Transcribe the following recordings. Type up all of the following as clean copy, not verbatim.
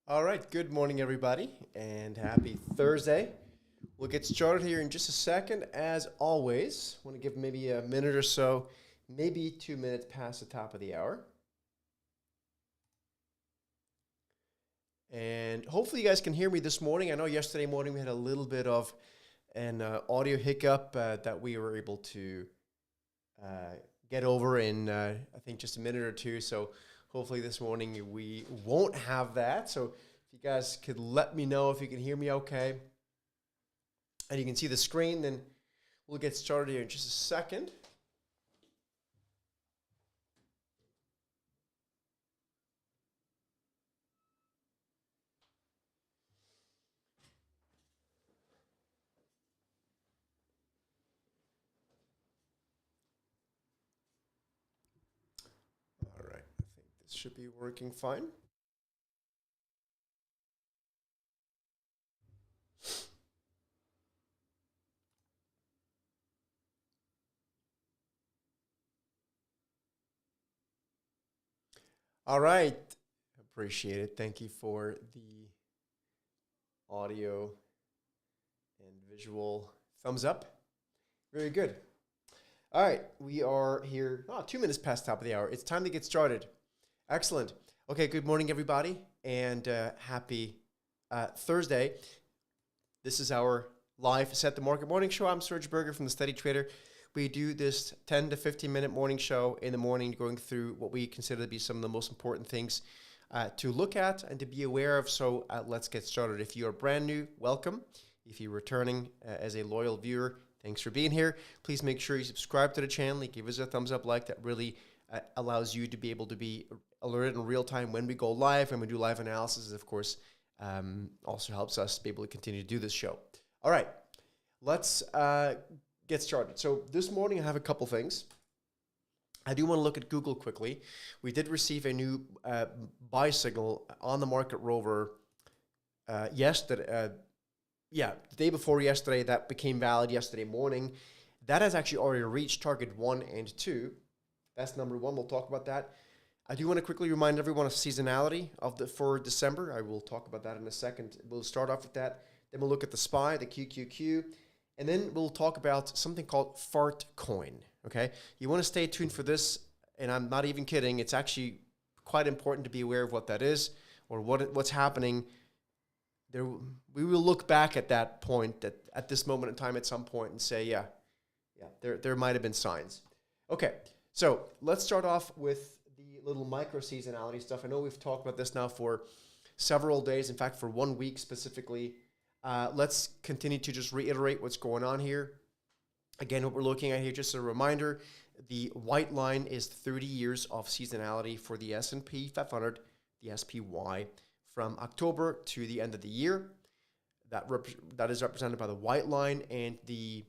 All right, good morning, everybody, and happy Thursday. We'll get started here in just a second. As always, I want to give maybe a minute or so, maybe 2 minutes past the top of the hour. And hopefully, you guys can hear me this morning. I know yesterday morning we had a little bit of an audio hiccup that we were able to uh, get over in, I think, just a minute or two. So hopefully this morning we won't have that. So if you guys could let me know if you can hear me okay and you can see the screen, then we'll get started here in just a second. All right, I think this should be working fine. All right, appreciate it. Thank you for the audio and visual thumbs up. Very good. All right, we are here 2 minutes past top of the hour. It's time to get started. Excellent. Okay, good morning, everybody, and happy Thursday. This is our live Set the Market morning show. I'm Serge Berger from the Steady Trader. We do this 10 to 15-minute morning show in the morning, going through what we consider to be some of the most important things to look at and to be aware of. So let's get started. If you are brand new, welcome. If you're returning as a loyal viewer, thanks for being here. Please make sure you subscribe to the channel. You give us a thumbs up like that really allows you to be able to be alerted in real time when we go live, and we do live analysis, of course, also helps us be able to continue to do this show. All right, let's get started. So this morning I have a couple things. I do want to look at Google quickly. We did receive a new buy signal on the market rover yesterday. The day before yesterday. That became valid yesterday morning. That has actually already reached target 1 and 2. That's number one. We'll talk about that. I do want to quickly remind everyone of seasonality for December. I will talk about that in a second. We'll start off with that. Then we'll look at the SPY, the QQQ, and then we'll talk about something called fart coin. Okay, you want to stay tuned for this, and I'm not even kidding. It's actually quite important to be aware of what that is or what's happening. There, we will look back at that point, at this moment in time, at some point, and say, there might have been signs. Okay, so let's start off with the little micro seasonality stuff. I know we've talked about this now for several days. In fact, for 1 week specifically. Let's continue to just reiterate what's going on here. Again, what we're looking at here, just a reminder, the white line is 30 years of seasonality for the S&P 500, the SPY, from October to the end of the year. That is represented by the white line, and the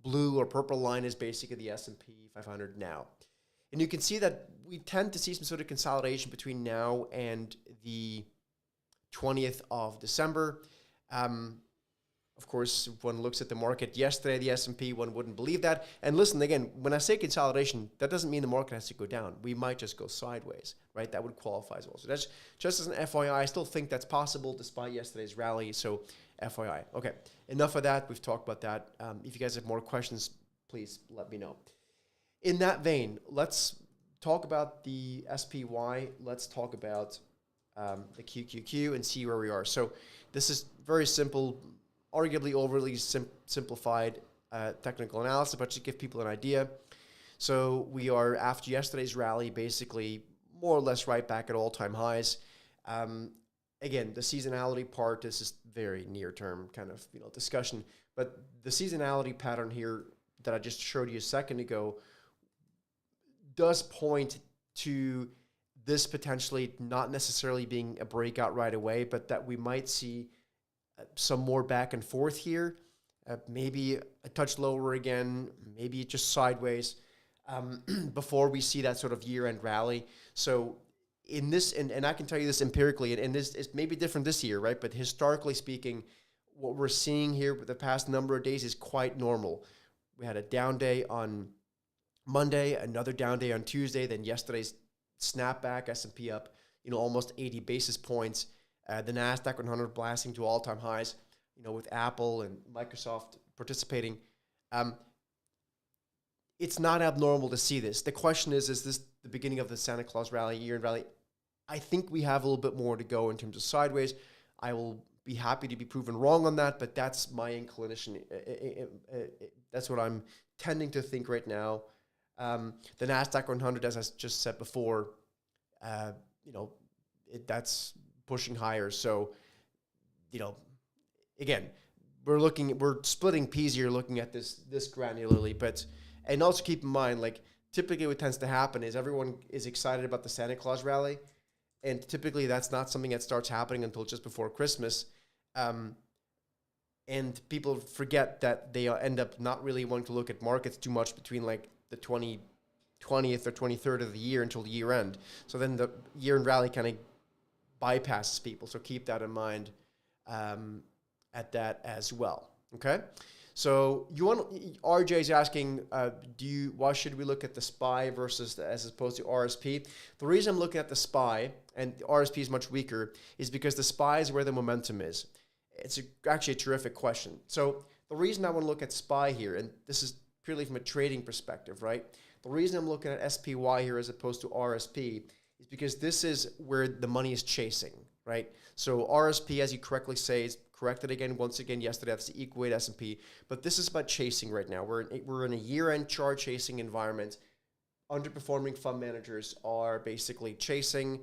blue or purple line is basically the S&P 500 now. And you can see that we tend to see some sort of consolidation between now and the 20th of December. Of course, if one looks at the market yesterday, the S&P, one wouldn't believe that. And listen, again, when I say consolidation, that doesn't mean the market has to go down. We might just go sideways, right? That would qualify as well. So that's just as an FYI. I still think that's possible despite yesterday's rally. So FYI. Okay, enough of that. We've talked about that. If you guys have more questions, please let me know. In that vein, let's talk about the SPY. Let's talk about the QQQ and see where we are. So this is very simple, arguably overly simplified technical analysis, but to give people an idea. So we are, after yesterday's rally, basically more or less right back at all-time highs. Again, the seasonality part, this is very near-term kind of discussion, but the seasonality pattern here that I just showed you a second ago does point to this potentially not necessarily being a breakout right away, but that we might see some more back and forth here, maybe a touch lower again, maybe just sideways before we see that sort of year-end rally. So in this, and I can tell you this empirically, and this is maybe different this year, right? But historically speaking, what we're seeing here with the past number of days is quite normal. We had a down day on Monday, another down day on Tuesday, then yesterday's snapback, S&P up almost 80 basis points. The NASDAQ 100 blasting to all-time highs, with Apple and Microsoft participating. It's not abnormal to see this. The question is this the beginning of the Santa Claus rally, year-end rally? I think we have a little bit more to go in terms of sideways. I will be happy to be proven wrong on that, but that's my inclination. That's what I'm tending to think right now. The NASDAQ 100, as I just said before, that's pushing higher. So, again, we're splitting peas here, looking at this granularly. And also keep in mind, like, typically what tends to happen is everyone is excited about the Santa Claus rally, and typically that's not something that starts happening until just before Christmas. And people forget that they end up not really wanting to look at markets too much between like the 20th or 23rd of the year until the year end. So then the year end rally kind of bypasses people. So keep that in mind at that as well. Okay. So RJ is asking, why should we look at the SPY as opposed to RSP? The reason I'm looking at the SPY, and the RSP is much weaker, is because the SPY is where the momentum is. It's actually a terrific question. So the reason I want to look at SPY here, and this is purely from a trading perspective, right? The reason I'm looking at SPY here as opposed to RSP is because this is where the money is chasing, right? So RSP, as you correctly say, is corrected again once again yesterday. That's the equal weight S&P, but this is about chasing right now. We're in a year-end chart chasing environment. Underperforming fund managers are basically chasing.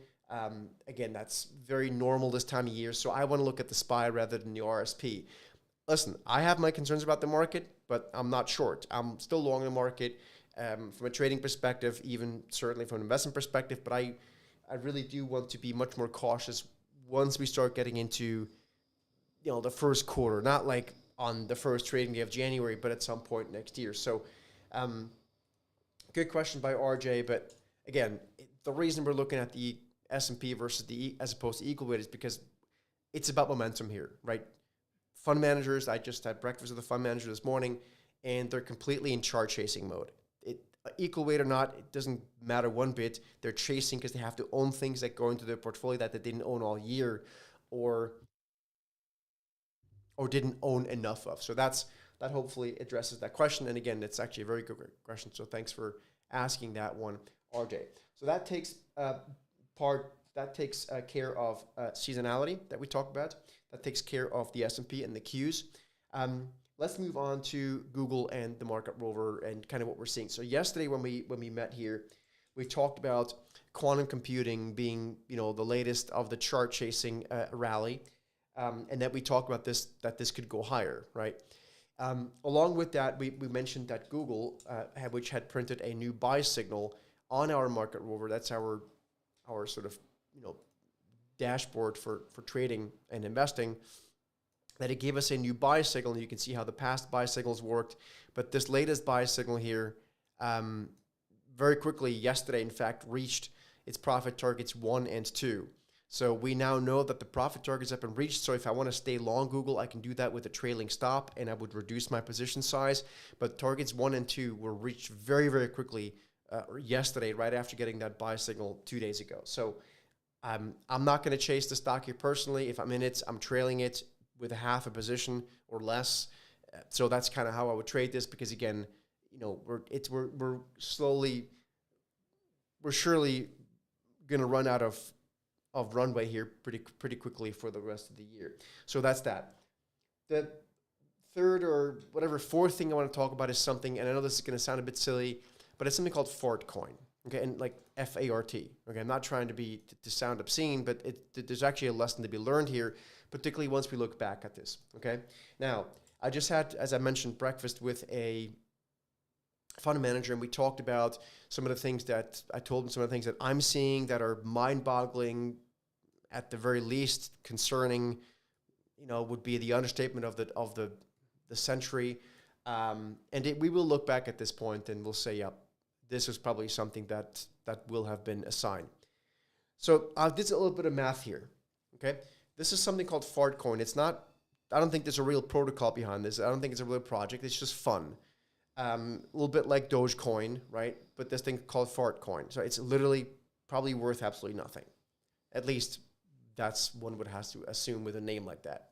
Again, that's very normal this time of year. So I want to look at the SPY rather than the RSP. Listen, I have my concerns about the market, but I'm not short. I'm still long the market from a trading perspective, even certainly from an investment perspective. But I really do want to be much more cautious once we start getting into the first quarter, not like on the first trading day of January, but at some point next year. So good question by RJ. But again, the reason we're looking at the S&P versus as opposed to equal weight is because it's about momentum here, right? Fund managers, I just had breakfast with a fund manager this morning, and they're completely in chart chasing mode. Equal weight or not, it doesn't matter one bit. They're chasing because they have to own things that go into their portfolio that they didn't own all year, or didn't own enough of. So that hopefully addresses that question. And again, it's actually a very good question. So thanks for asking that one, RJ. So that takes care of seasonality that we talked about. That takes care of the S&P and the Qs. Let's move on to Google and the market rover and kind of what we're seeing. So yesterday when we met here, we talked about quantum computing being the latest of the chart chasing rally, and that we talked about that this could go higher, right? Along with that, we mentioned that Google, which had printed a new buy signal on our market rover. That's our sort of dashboard for trading and investing, that it gave us a new buy signal. And you can see how the past buy signals worked, but this latest buy signal here very quickly yesterday, in fact, reached its profit targets 1 and 2. So we now know that the profit targets have been reached. So if I want to stay long Google, I can do that with a trailing stop, and I would reduce my position size. But targets 1 and 2 were reached very, very quickly yesterday, right after getting that buy signal 2 days ago. So I'm not going to chase the stock here personally. If I'm in it, I'm trailing it with a half a position or less. So that's kind of how I would trade this, because again, we're surely going to run out of runway here pretty quickly for the rest of the year. So that's that. The third or fourth thing I want to talk about is something, and I know this is going to sound a bit silly, but it's something called fart coin. Okay, and like FART. Okay, I'm not trying to sound obscene, but there's actually a lesson to be learned here, particularly once we look back at this. Okay, now I just had, as I mentioned, breakfast with a fund manager, and we talked about some of the things that I told him, some of the things that I'm seeing that are mind-boggling, at the very least concerning. Would be the understatement of the century. We will look back at this point and we'll say, yep, this is probably something that will have been a sign. So I did a little bit of math here. Okay, this is something called fart coin. It's not. I don't think there's a real protocol behind this. I don't think it's a real project. It's just fun. A little bit like Dogecoin, right? But this thing called fart coin. So it's literally probably worth absolutely nothing. At least that's one would have to assume with a name like that.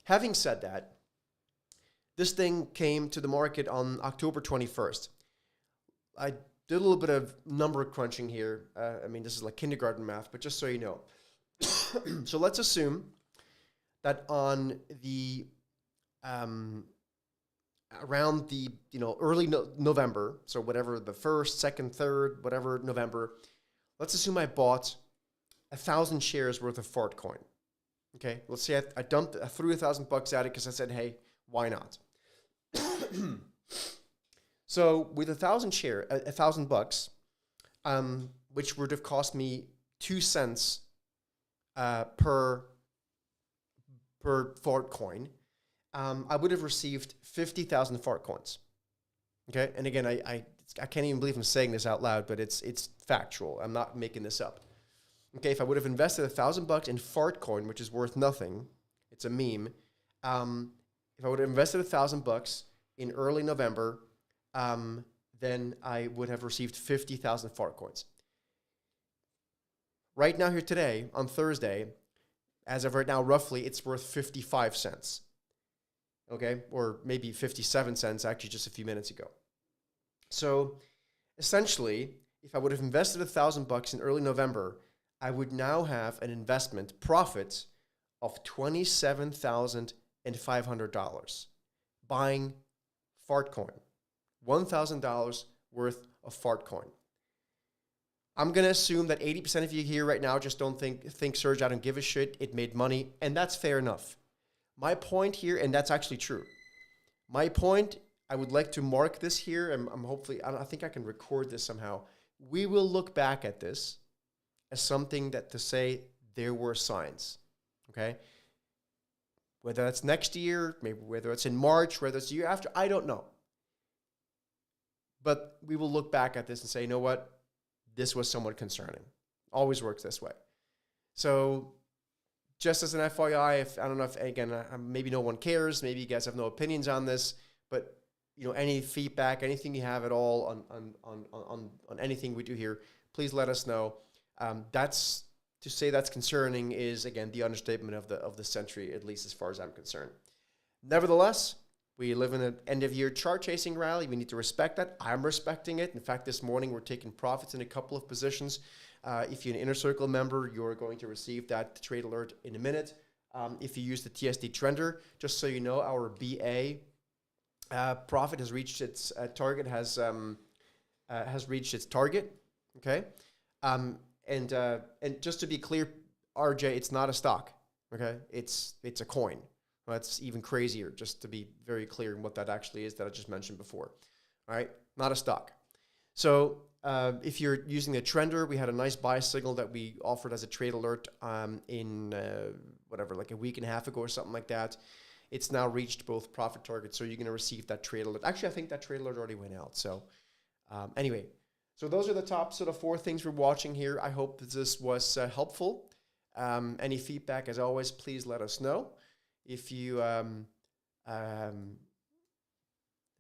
Having said that, this thing came to the market on October 21st. I did a little bit of number crunching here. I mean, this is like kindergarten math, but just so you know. So let's assume that on the around the early November, so whatever the 1st, 2nd, 3rd, whatever November, let's assume I bought 1,000 shares worth of fart coin. Okay, let's say I threw $1,000 at it because I said, hey, why not? So with $1,000, which would have cost me 2 cents per fart coin, I would have received 50,000 fart coins. Okay, and again, I can't even believe I'm saying this out loud, but it's factual. I'm not making this up. Okay, if I would have invested $1,000 in fart coin, which is worth nothing, it's a meme. If I would have invested $1,000 in early November, then I would have received 50,000 fart coins. Right now, here today, on Thursday, as of right now, roughly, it's worth 55 cents. Okay, or maybe 57 cents, actually, just a few minutes ago. So, essentially, if I would have invested $1,000 in early November, I would now have an investment profit of $27,500 buying fart coin. $1,000 worth of fart coin. I'm going to assume that 80% of you here right now just don't think, Serge, I don't give a shit. It made money, and that's fair enough. My point here, and that's actually true. My point, I would like to mark this here, and I'm hopefully, I think I can record this somehow. We will look back at this as something that to say there were signs, okay? Whether that's next year, maybe whether it's in March, whether it's the year after, I don't know. But we will look back at this and say, you know what? This was somewhat concerning. Always works this way. So just as an FYI, I don't know if, again, maybe no one cares. Maybe you guys have no opinions on this. But, any feedback, anything you have at all on anything we do here, please let us know. That's to say that's concerning is, again, the understatement of the century, at least as far as I'm concerned. Nevertheless, we live in an end-of-year chart-chasing rally. We need to respect that. I'm respecting it. In fact, this morning we're taking profits in a couple of positions. If you're an Inner Circle member, you're going to receive that trade alert in a minute. If you use the TSD Trender, just so you know, our BA profit has reached its target. Has reached its target. Okay. And just to be clear, RJ, it's not a stock, okay? It's a coin. That's even crazier, just to be very clear in what that actually is that I just mentioned before, all right? Not a stock. So if you're using the Trender, we had a nice buy signal that we offered as a trade alert in like a week and a half ago or something like that. It's now reached both profit targets, so you're going to receive that trade alert. Actually, I think that trade alert already went out. So anyway, so those are the top sort of 4 things we're watching here. I hope that this was helpful. Any feedback, as always, please let us know. If you have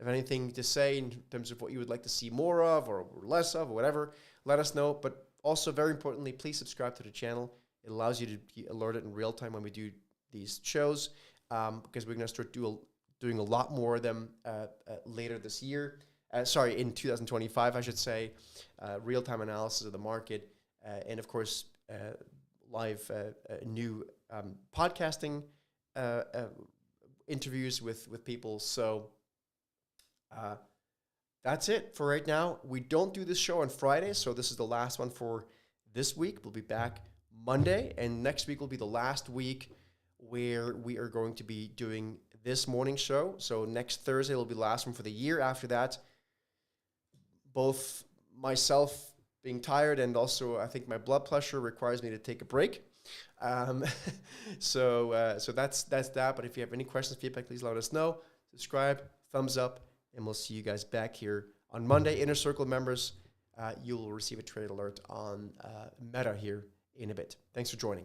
anything to say in terms of what you would like to see more of or less of or whatever, let us know. But also, very importantly, please subscribe to the channel. It allows you to be alerted in real time when we do these shows, because we're going to start doing a lot more of them later this year. In 2025, I should say, real-time analysis of the market, and of course, live new podcasting interviews with people. So that's it for right now. We don't do this show on Friday, so this is the last one for this week. We'll be back Monday, and next week will be the last week where we are going to be doing this morning show. So next Thursday will be the last one for the year. After that, both myself being tired and also I think my blood pressure requires me to take a break. So that's that. But if you have any questions, feedback, please let us know. Subscribe, thumbs up, and we'll see you guys back here on Monday. Inner Circle members, you will receive a trade alert on Meta here in a bit. Thanks for joining.